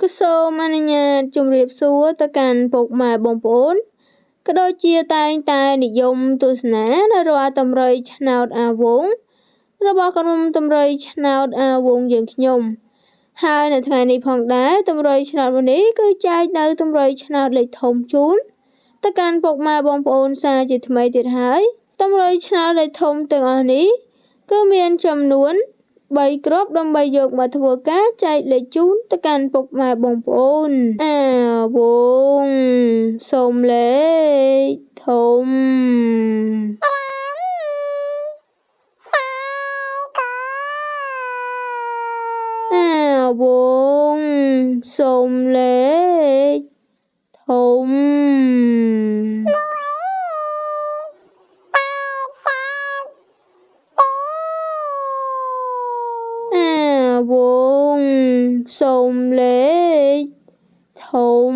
ក៏សូមអនុញ្ញាតជម្រាបសួរទៅកាន់ពុកម៉ែបងប្អូនក៏ដូចជាតែងតែនិយមទស្សនានៅរាល់តម្រុយឆ្នោតអាវងរបស់ក្រុមតម្រុយឆ្នោតអាវងយើងខ្ញុំហើយនៅថ្ងៃនេះផងដែរតម្រុយឆ្នោតមួយនេះគឺចែកនៅតម្រុយឆ្នោតលេខធំជូនទៅកាន់ពុកម៉ែបងប្អូនសាជាថ្មីទៀតហើយតម្រុយឆ្នោតលេខធំទាំងអស់នេះគឺមានចំនួន3គ្រាប់ដើម្បីយកមកធ្វើការចែកលេខជូនទៅកាន់ពុកម៉ែបងប្អូនអាវងសូមលេខធំអាវងសូមលេខធំអាវងសូមលេខធំ